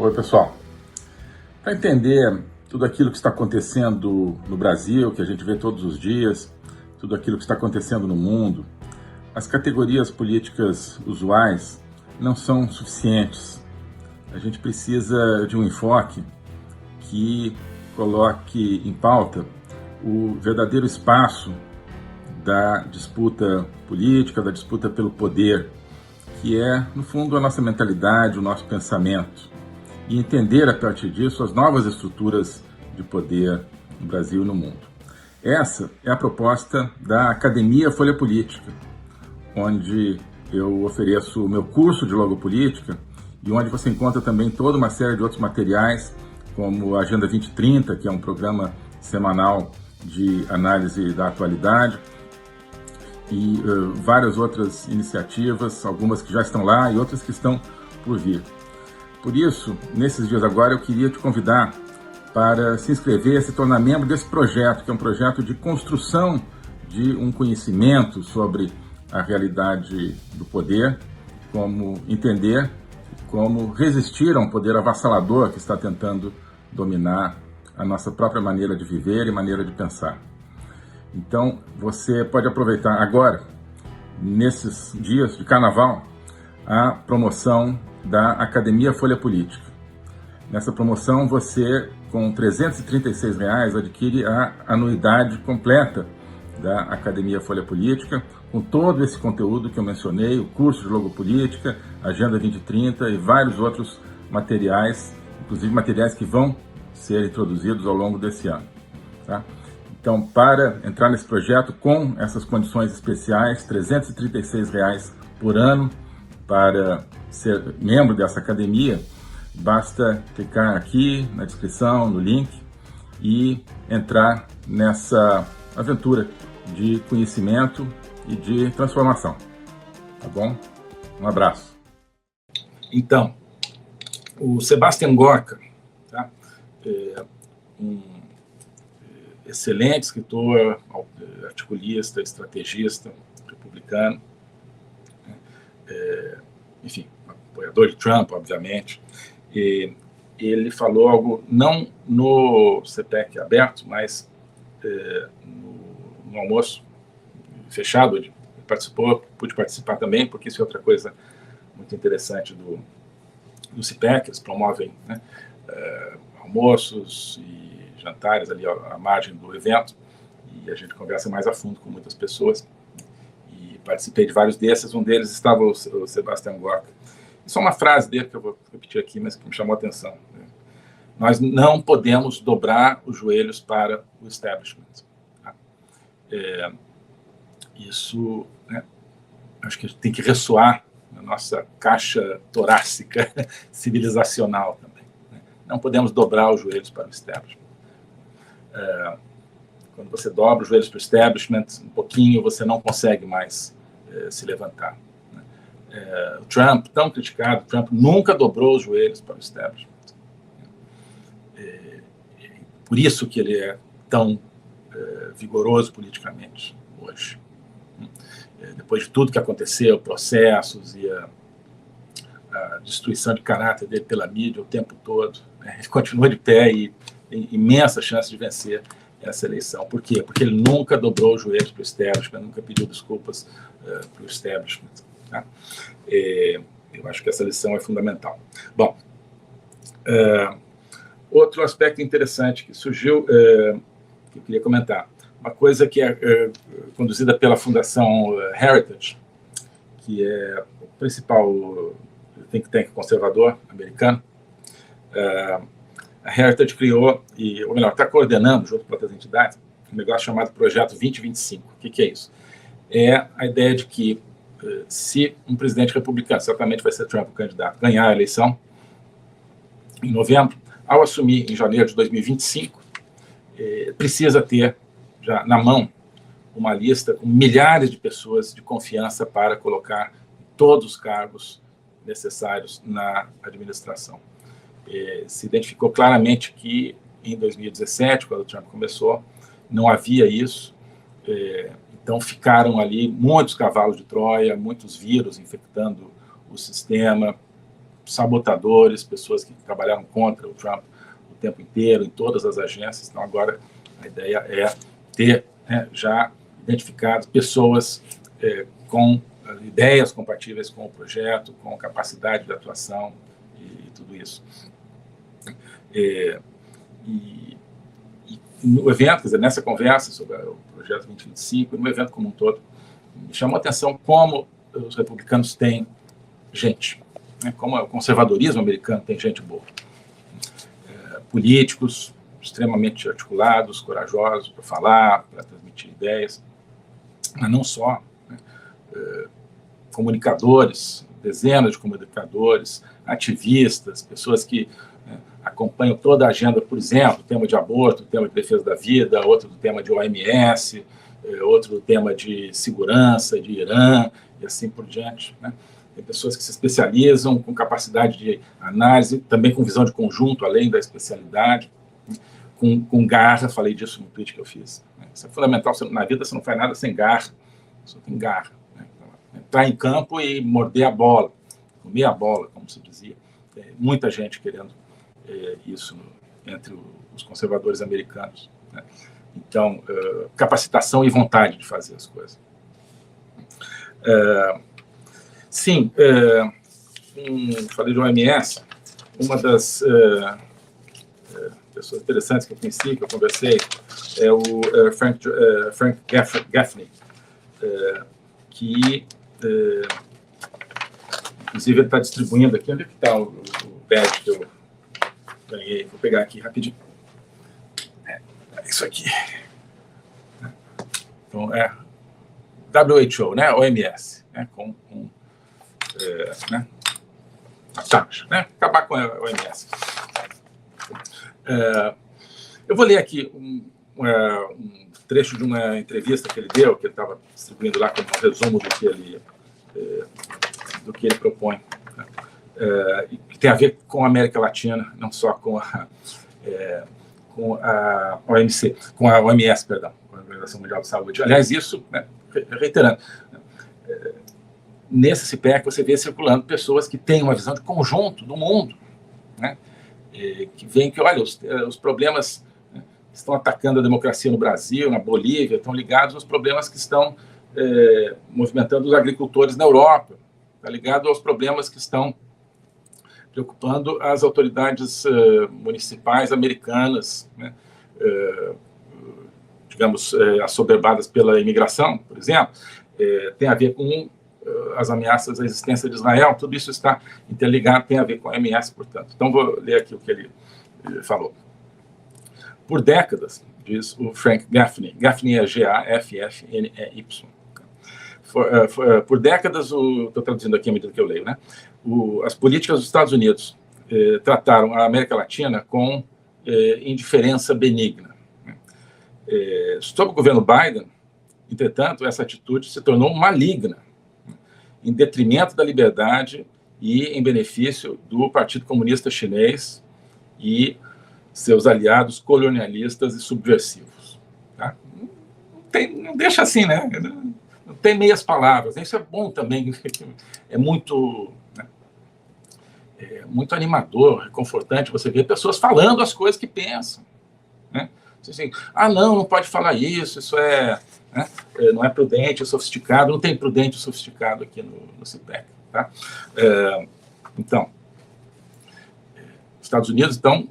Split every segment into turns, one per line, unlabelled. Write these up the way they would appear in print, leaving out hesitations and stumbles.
Oi, pessoal. Para entender tudo aquilo que está acontecendo no Brasil, que a gente vê todos os dias, tudo aquilo que está acontecendo no mundo, as categorias políticas usuais não são suficientes. A gente precisa de um enfoque que coloque em pauta o verdadeiro espaço da disputa política, da disputa pelo poder, que é, no fundo, a nossa mentalidade, o nosso pensamento, e entender, a partir disso, as novas estruturas de poder no Brasil e no mundo. Essa é a proposta da Academia Folha Política, onde eu ofereço o meu curso de Logopolítica e onde você encontra também toda uma série de outros materiais, como a Agenda 2030, que é um programa semanal de análise da atualidade, e várias outras iniciativas, algumas que já estão lá e outras que estão por vir. Por isso, nesses dias agora, eu queria te convidar para se inscrever, se tornar membro desse projeto, que é um projeto de construção de um conhecimento sobre a realidade do poder, como entender, como resistir a um poder avassalador que está tentando dominar a nossa própria maneira de viver e maneira de pensar. Então, você pode aproveitar agora, nesses dias de carnaval, a promoção da Academia Folha Política. Nessa promoção, você, com R$ 336, adquire a anuidade completa da Academia Folha Política, com todo esse conteúdo que eu mencionei, o curso de Logopolítica, Agenda 2030 e vários outros materiais, inclusive materiais que vão ser introduzidos ao longo desse ano. Tá? Então, para entrar nesse projeto com essas condições especiais, R$ 336 por ano, para ser membro dessa academia, basta clicar aqui na descrição, no link, e entrar nessa aventura de conhecimento e de transformação. Tá bom? Um abraço.
Então, o Sebastian Gorka, tá? É um excelente escritor, articulista, estrategista, republicano, enfim, apoiador de Trump, obviamente. E ele falou algo, não no CPEC aberto, mas no almoço fechado, ele participou, pude participar também, porque isso é outra coisa muito interessante do CPEC, eles promovem, né, almoços e jantares ali à margem do evento, e a gente conversa mais a fundo com muitas pessoas, e participei de vários desses, um deles estava o Sebastian Gorka. Isso é uma frase dele que eu vou repetir aqui, mas que me chamou a atenção. Nós não podemos dobrar os joelhos para o establishment. Tá? Isso, né, acho que tem que ressoar na nossa caixa torácica civilizacional também. Né? Não podemos dobrar os joelhos para o establishment. Quando você dobra os joelhos para o establishment, um pouquinho você não consegue mais se levantar. O Trump, tão criticado, Trump nunca dobrou os joelhos para o establishment. Por isso que ele é tão vigoroso politicamente hoje. Depois de tudo que aconteceu, processos e a destruição de caráter dele pela mídia o tempo todo, né? Ele continua de pé e tem imensa chance de vencer essa eleição. Por quê? Porque ele nunca dobrou os joelhos para o establishment, nunca pediu desculpas para o establishment. Tá? Eu acho que essa lição é fundamental. Bom, outro aspecto interessante que surgiu, que eu queria comentar, uma coisa que é conduzida pela Fundação Heritage, que é o principal think tank conservador americano. A Heritage criou, ou melhor, está coordenando, junto com outras entidades, um negócio chamado Projeto 2025. O que é isso? É a ideia de que se um presidente republicano, certamente vai ser Trump o candidato, ganhar a eleição em novembro, ao assumir em janeiro de 2025, precisa ter já na mão uma lista com milhares de pessoas de confiança para colocar todos os cargos necessários na administração. Se identificou claramente que em 2017, quando o Trump começou, não havia isso. Então ficaram ali muitos cavalos de Troia, muitos vírus infectando o sistema, sabotadores, pessoas que trabalharam contra o Trump o tempo inteiro, em todas as agências. Então, agora, a ideia é ter, né, já identificado pessoas com ideias compatíveis com o projeto, com capacidade de atuação e tudo isso. E no evento, quer dizer, nessa conversa sobre o projeto 2025, no evento como um todo, me chamou a atenção como os republicanos têm gente, né, como o conservadorismo americano tem gente boa. Políticos extremamente articulados, corajosos para falar, para transmitir ideias, mas não só, né, comunicadores, dezenas de comunicadores, ativistas, pessoas que acompanham toda a agenda, por exemplo, o tema de aborto, o tema de defesa da vida, outro do tema de OMS, outro do tema de segurança, de Irã, e assim por diante, né? Tem pessoas que se especializam com capacidade de análise, também com visão de conjunto, além da especialidade, com garra, falei disso no tweet que eu fiz. Isso é fundamental, na vida você não faz nada sem garra, você tem garra. Né? Entrar em campo e morder a bola, comer a bola, como se dizia. Tem muita gente querendo isso entre os conservadores americanos. Né? Então, capacitação e vontade de fazer as coisas. Sim, falei de OMS, uma das pessoas interessantes que eu conheci, que eu conversei, é o Frank Gaffney, que, inclusive, ele está distribuindo aqui. Onde é que está o badge que eu ganhei? Vou pegar aqui rapidinho. É isso aqui. Então, WHO, né? OMS, né? Né? A taxa, né? Acabar com a OMS. Eu vou ler aqui um trecho de uma entrevista que ele deu, que ele estava distribuindo lá como um resumo do que ele propõe, né? Que tem a ver com a América Latina, não só com a OMC, com a OMS, perdão, com a Organização Mundial de Saúde. Aliás, isso, né, reiterando, nesse CIPEC você vê circulando pessoas que têm uma visão de conjunto do mundo, né? Que veem que, olha, os problemas, né, estão atacando a democracia no Brasil, na Bolívia, estão ligados aos problemas que estão movimentando os agricultores na Europa, está ligado aos problemas que estão preocupando as autoridades municipais americanas, né, digamos, assoberbadas pela imigração, por exemplo, tem a ver com as ameaças à existência de Israel. Tudo isso está interligado, tem a ver com a OMS, portanto. Então, vou ler aqui o que ele falou. Por décadas, diz o Frank Gaffney, Gaffney é Gaffney, por décadas, estou traduzindo aqui à medida que eu leio, né? As políticas dos Estados Unidos trataram a América Latina com indiferença benigna. Sob o governo Biden, entretanto, essa atitude se tornou maligna, em detrimento da liberdade e em benefício do Partido Comunista Chinês e seus aliados colonialistas e subversivos. Tá? Não deixa assim, né? Não tem meias palavras. Isso é bom também. É muito, né, muito animador, reconfortante você ver pessoas falando as coisas que pensam. Né? Assim, não pode falar isso, isso né, não é prudente, é sofisticado. Não tem prudente e sofisticado aqui no CIPEC. Tá? Então, os Estados Unidos, então,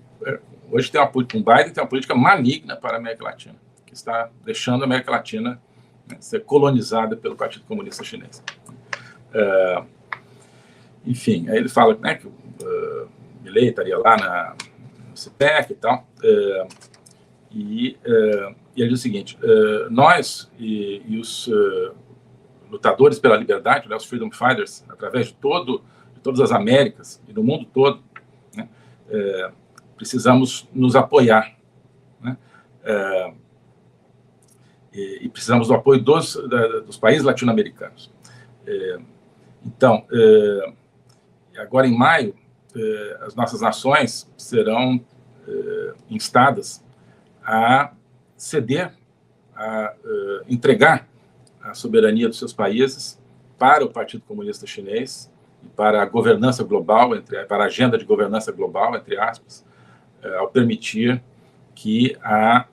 hoje tem com Biden tem uma política maligna para a América Latina, que está deixando a América Latina, né, ser colonizada pelo Partido Comunista Chinês. Enfim, aí ele fala, né, que o Milei estaria lá no CIPEC e tal, e ele diz o seguinte: nós e os lutadores pela liberdade, né, os Freedom Fighters, através de todas as Américas e do mundo todo, né, precisamos nos apoiar, né, e precisamos do apoio dos países latino-americanos. Então, agora em maio, as nossas nações serão instadas a ceder, a entregar a soberania dos seus países para o Partido Comunista Chinês para a governança global, para a agenda de governança global, entre aspas, ao permitir que a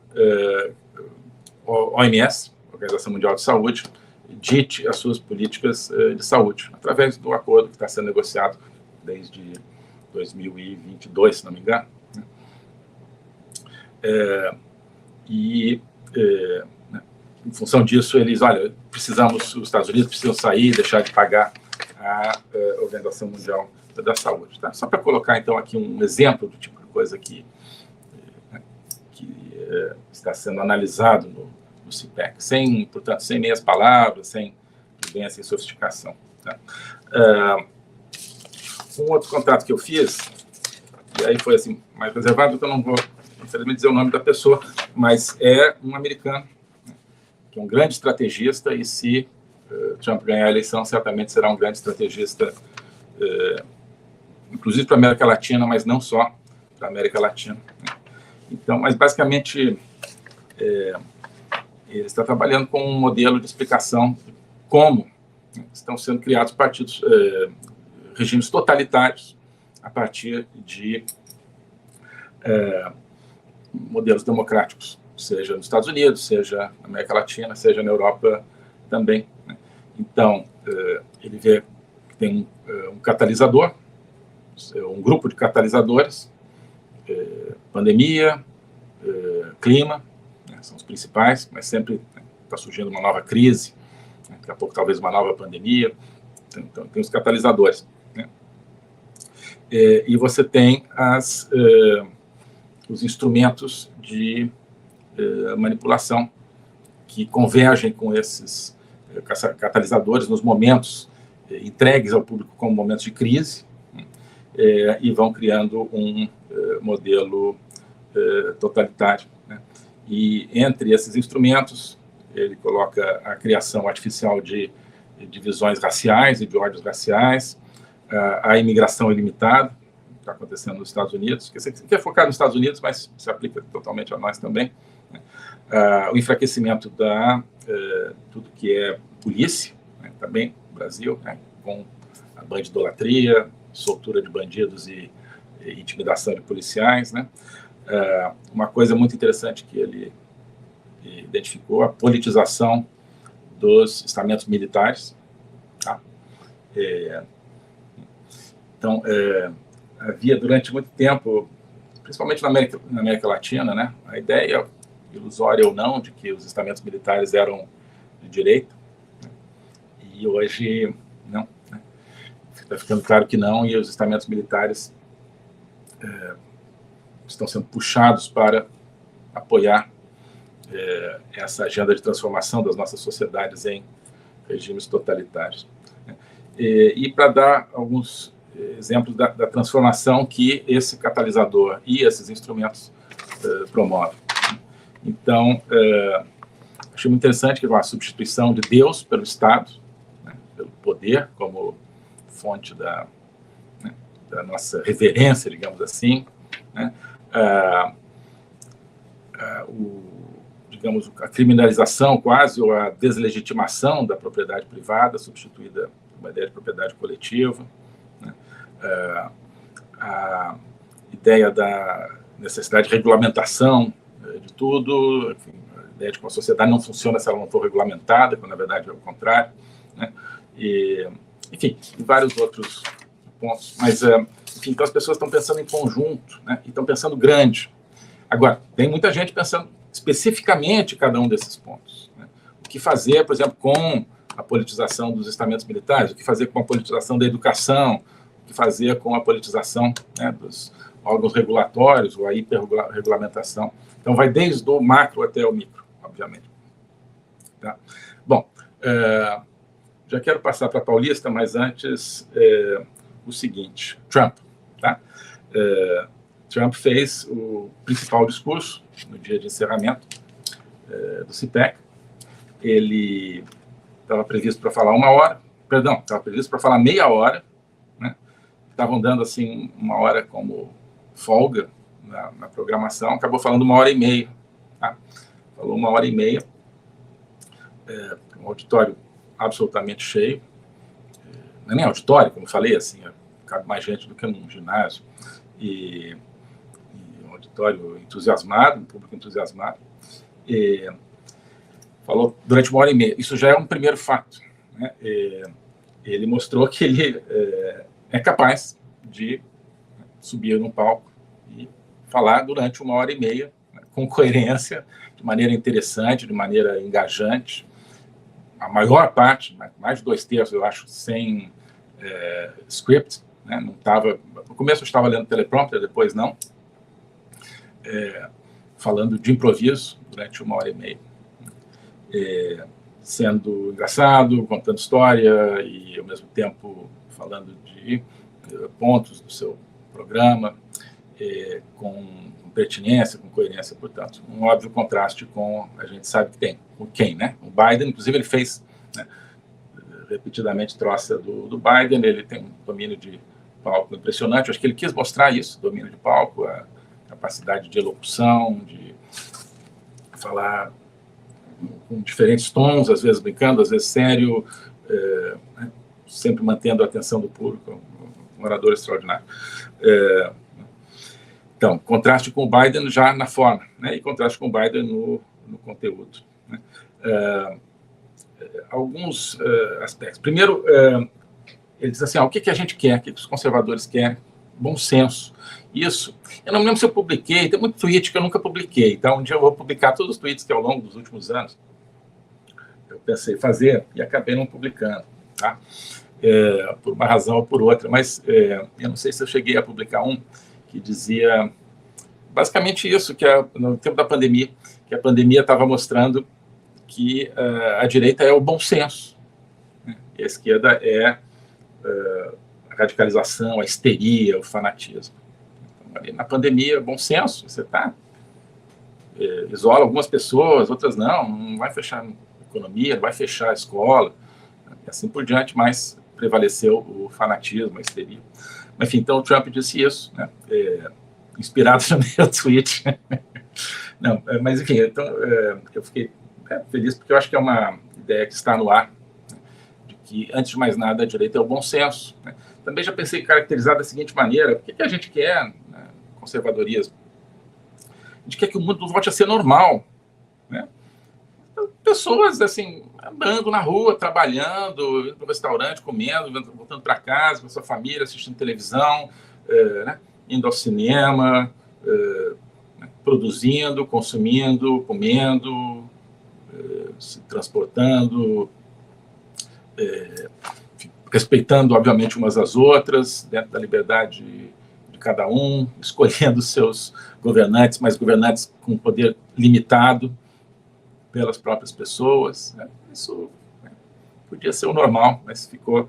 OMS, Organização Mundial de Saúde, dite as suas políticas de saúde, através do acordo que está sendo negociado desde 2022, se não me engano. Em função disso, eles, olha, os Estados Unidos precisam sair, deixar de pagar a Organização Mundial da Saúde. Tá? Só para colocar, então, aqui um exemplo do tipo de coisa que está sendo analisado no CIPEC, portanto, sem meias palavras, sem sofisticação. Tá? Um outro contrato que eu fiz, e aí foi assim, mais reservado, que eu não vou, infelizmente, dizer o nome da pessoa, mas é um americano, que é um grande estrategista, e se Trump ganhar a eleição, certamente será um grande estrategista, inclusive para a América Latina, mas não só para a América Latina. Então, mas basicamente, ele está trabalhando com um modelo de explicação de como estão sendo criados partidos, regimes totalitários, a partir de modelos democráticos, seja nos Estados Unidos, seja na América Latina, seja na Europa também. Então, ele vê que tem um catalisador, um grupo de catalisadores, pandemia, clima, são os principais, mas sempre está surgindo uma nova crise, daqui a pouco talvez uma nova pandemia, então tem os catalisadores. E você tem os instrumentos de manipulação que convergem com esses catalisadores nos momentos entregues ao público como momentos de crise, e vão criando um modelo totalitário. E entre esses instrumentos, ele coloca a criação artificial de divisões raciais e de ódios raciais, a imigração ilimitada, que está acontecendo nos Estados Unidos, que é focado nos Estados Unidos, mas se aplica totalmente a nós também, o enfraquecimento tudo que é polícia, também no Brasil, com a bandidolatria, soltura de bandidos e intimidação de policiais. Uma coisa muito interessante que ele identificou, a politização dos estamentos militares. Tá? Então, havia durante muito tempo, principalmente na América Latina, a ideia, ilusória ou não, de que os estamentos militares eram de direita, e hoje não. Está ficando claro que não, e os estamentos militares estão sendo puxados para apoiar essa agenda de transformação das nossas sociedades em regimes totalitários. E para dar alguns exemplos da transformação que esse catalisador e esses instrumentos promovem. Então, achei muito interessante que é uma substituição de Deus pelo Estado, pelo poder, como fonte da nossa reverência, digamos assim, digamos, a criminalização quase, ou a deslegitimação da propriedade privada, substituída por uma ideia de propriedade coletiva, a ideia da necessidade de regulamentação de tudo, enfim, a ideia de que uma sociedade não funciona se ela não for regulamentada, quando na verdade é o contrário, e, enfim, e vários outros pontos. Mas, enfim, então as pessoas estão pensando em conjunto, e estão pensando grande. Agora, tem muita gente pensando especificamente cada um desses pontos. O que fazer, por exemplo, com a politização dos estamentos militares, o que fazer com a politização da educação, o que fazer com a politização dos órgãos regulatórios, ou a hiperregulamentação. Então, vai desde o macro até o micro, obviamente. Tá? Bom, já quero passar para a Paulista, mas antes o seguinte, Trump. Tá? Trump fez o principal discurso no dia de encerramento do CIPEC. Ele estava previsto para falar estava previsto para falar meia hora, estavam dando assim uma hora como folga na programação, acabou falando 1h30. Tá? Falou 1h30, um auditório absolutamente cheio, não é nem auditório, como eu falei, assim, cabe mais gente do que num ginásio, e um auditório entusiasmado, um público entusiasmado, e falou durante 1h30. Isso já é um primeiro fato, né? Ele mostrou que ele é capaz de subir num palco e falar durante 1h30, né, com coerência, de maneira interessante, de maneira engajante. A maior parte, mais de 2/3, eu acho, sem script, né? Não estava. No começo eu estava lendo teleprompter, depois não. Falando de improviso durante 1h30. Sendo engraçado, contando história e, ao mesmo tempo, falando de pontos do seu programa, com pertinência, com coerência, portanto. Um óbvio contraste com, a gente sabe que tem, o quem, né? O Biden, inclusive, ele fez, né, repetidamente troça do Biden, ele tem um domínio de palco impressionante, acho que ele quis mostrar isso, domínio de palco, a capacidade de elocução, de falar com diferentes tons, às vezes brincando, às vezes sério, né, sempre mantendo a atenção do público, um orador extraordinário. Então, contraste com o Biden já na forma, né, e contraste com o Biden no conteúdo, né. Alguns aspectos. Primeiro, ele diz assim, o que a gente quer, o que os conservadores querem? Bom senso. Isso, eu não me lembro se eu publiquei, tem muito tweet que eu nunca publiquei, então um dia eu vou publicar todos os tweets que ao longo dos últimos anos eu pensei fazer e acabei não publicando, tá? Por uma razão ou por outra, mas eu não sei se eu cheguei a publicar um que dizia basicamente isso, que no tempo da pandemia, que a pandemia estava mostrando que a direita é o bom senso, né? E a esquerda é a radicalização, a histeria, o fanatismo. Então, ali na pandemia, bom senso, você isola algumas pessoas, outras não vai fechar a economia, não vai fechar a escola, e assim por diante, mas prevaleceu o fanatismo, a histeria. Enfim, então o Trump disse isso, né? Inspirado no meu tweet. Não, mas enfim, então eu fiquei feliz porque eu acho que é uma ideia que está no ar, né, de que, antes de mais nada, a direita é o bom senso, né? Também já pensei em caracterizar da seguinte maneira: o que a gente quer, né, conservadorismo? A gente quer que o mundo volte a ser normal, né? Pessoas, assim, andando na rua, trabalhando, indo para o restaurante, comendo, voltando para casa, com a sua família, assistindo televisão, né, indo ao cinema, né, produzindo, consumindo, comendo, se transportando, respeitando, obviamente, umas às outras, dentro da liberdade de cada um, escolhendo seus governantes, mas governantes com poder limitado pelas próprias pessoas, né? Isso, né, podia ser o normal, mas ficou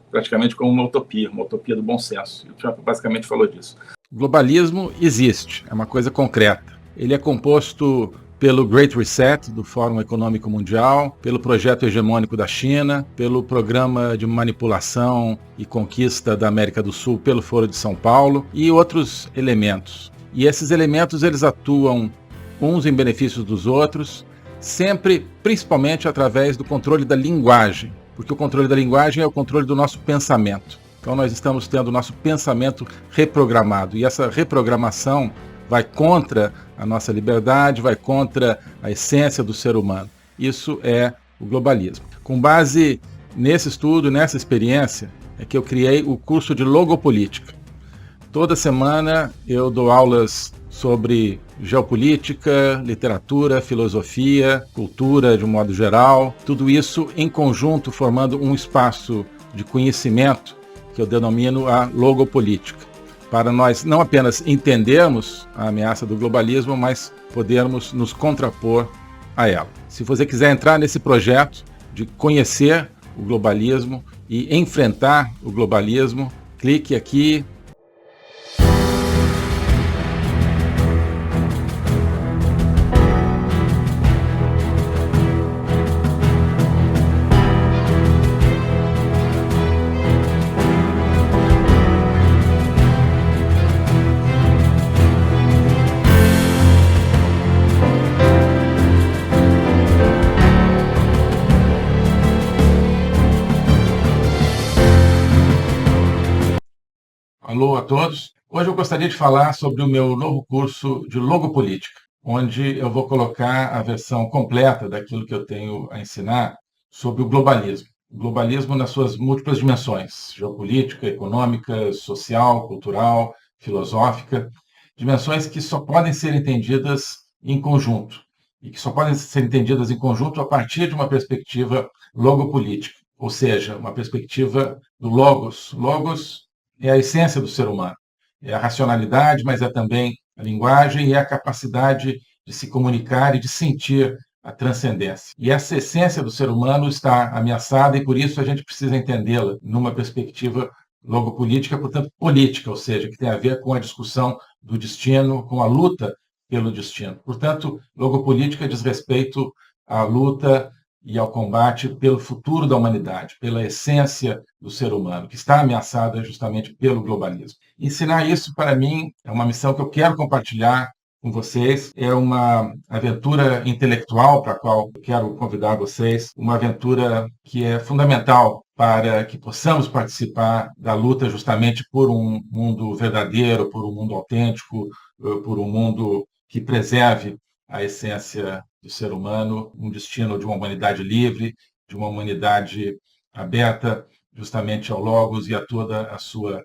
praticamente como uma utopia do bom senso. E o Trump basicamente falou disso.
O globalismo existe, é uma coisa concreta. Ele é composto pelo Great Reset, do Fórum Econômico Mundial, pelo projeto hegemônico da China, pelo programa de manipulação e conquista da América do Sul pelo Foro de São Paulo e outros elementos. E esses elementos, eles atuam uns em benefício dos outros, sempre, principalmente, através do controle da linguagem, porque o controle da linguagem é o controle do nosso pensamento. Então nós estamos tendo o nosso pensamento reprogramado, e essa reprogramação vai contra a nossa liberdade, vai contra a essência do ser humano. Isso é o globalismo. Com base nesse estudo, nessa experiência, é que eu criei o curso de Logopolítica. Toda semana eu dou aulas sobre geopolítica, literatura, filosofia, cultura de um modo geral, tudo isso em conjunto formando um espaço de conhecimento que eu denomino a logopolítica, para nós não apenas entendermos a ameaça do globalismo, mas podermos nos contrapor a ela. Se você quiser entrar nesse projeto de conhecer o globalismo e enfrentar o globalismo, clique aqui. Alô a todos. Hoje eu gostaria de falar sobre o meu novo curso de Logopolítica, onde eu vou colocar a versão completa daquilo que eu tenho a ensinar sobre o globalismo. O globalismo nas suas múltiplas dimensões: geopolítica, econômica, social, cultural, filosófica, dimensões que só podem ser entendidas em conjunto, e que só podem ser entendidas em conjunto a partir de uma perspectiva logopolítica, ou seja, uma perspectiva do logos. Logos é a essência do ser humano, é a racionalidade, mas é também a linguagem e a capacidade de se comunicar e de sentir a transcendência. E essa essência do ser humano está ameaçada e por isso a gente precisa entendê-la numa perspectiva logopolítica, portanto política, ou seja, que tem a ver com a discussão do destino, com a luta pelo destino. Portanto, logopolítica diz respeito à luta e ao combate pelo futuro da humanidade, pela essência do ser humano, que está ameaçada justamente pelo globalismo. Ensinar isso, para mim, é uma missão que eu quero compartilhar com vocês. É uma aventura intelectual para a qual eu quero convidar vocês, uma aventura que é fundamental para que possamos participar da luta justamente por um mundo verdadeiro, por um mundo autêntico, por um mundo que preserve a essência do ser humano, um destino de uma humanidade livre, de uma humanidade aberta justamente ao Logos e a toda a sua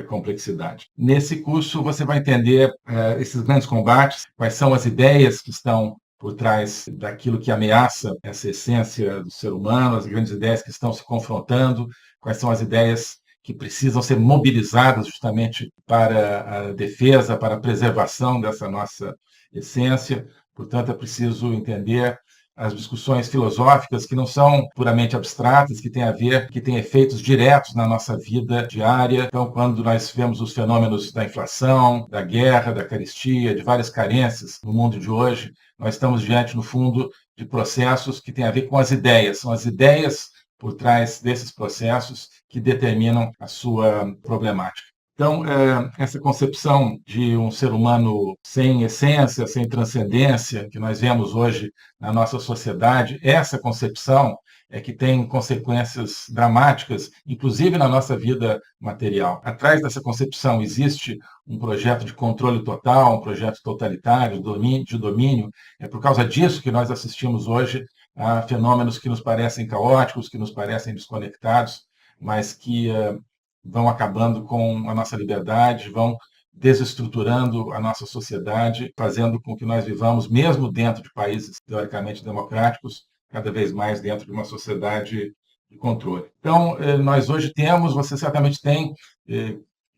complexidade. Nesse curso você vai entender esses grandes combates, quais são as ideias que estão por trás daquilo que ameaça essa essência do ser humano, as grandes ideias que estão se confrontando, quais são as ideias que precisam ser mobilizadas justamente para a defesa, para a preservação dessa nossa essência. Portanto, é preciso entender as discussões filosóficas que não são puramente abstratas, que têm a ver, que têm efeitos diretos na nossa vida diária. Então, quando nós vemos os fenômenos da inflação, da guerra, da carestia, de várias carências no mundo de hoje, nós estamos diante, no fundo, de processos que têm a ver com as ideias. São as ideias por trás desses processos que determinam a sua problemática. Então, essa concepção de um ser humano sem essência, sem transcendência, que nós vemos hoje na nossa sociedade, essa concepção é que tem consequências dramáticas, inclusive na nossa vida material. Atrás dessa concepção existe um projeto de controle total, um projeto totalitário, de domínio. É por causa disso que nós assistimos hoje a fenômenos que nos parecem caóticos, que nos parecem desconectados, mas que vão acabando com a nossa liberdade, vão desestruturando a nossa sociedade, fazendo com que nós vivamos, mesmo dentro de países teoricamente democráticos, cada vez mais dentro de uma sociedade de controle. Então, nós hoje temos, você certamente tem,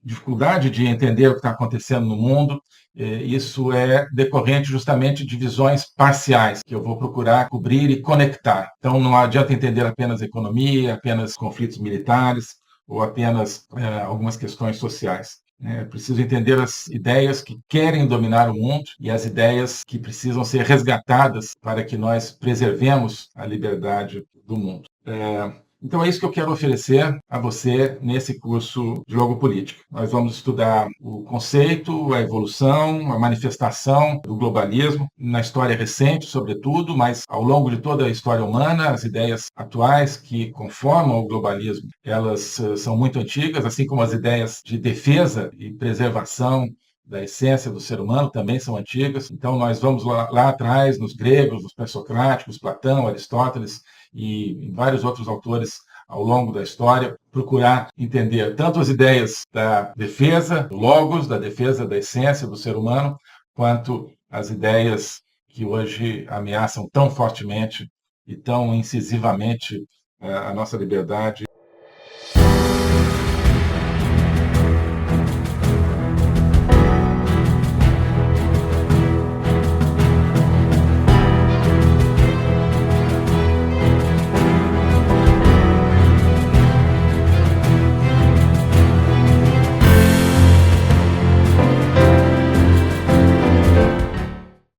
dificuldade de entender o que está acontecendo no mundo. Isso é decorrente justamente de visões parciais, que eu vou procurar cobrir e conectar. Então, não adianta entender apenas a economia, apenas conflitos militares, ou apenas algumas questões sociais. É preciso entender as ideias que querem dominar o mundo e as ideias que precisam ser resgatadas para que nós preservemos a liberdade do mundo. Então é isso que eu quero oferecer a você nesse curso de Logopolítica. Nós vamos estudar o conceito, a evolução, a manifestação do globalismo, na história recente, sobretudo, mas ao longo de toda a história humana, as ideias atuais que conformam o globalismo, elas são muito antigas, assim como as ideias de defesa e preservação da essência do ser humano também são antigas. Então nós vamos lá atrás, nos gregos, nos pré-socráticos, Platão, Aristóteles, e vários outros autores ao longo da história, procurar entender tanto as ideias da defesa do logos, da defesa da essência do ser humano, quanto as ideias que hoje ameaçam tão fortemente e tão incisivamente a nossa liberdade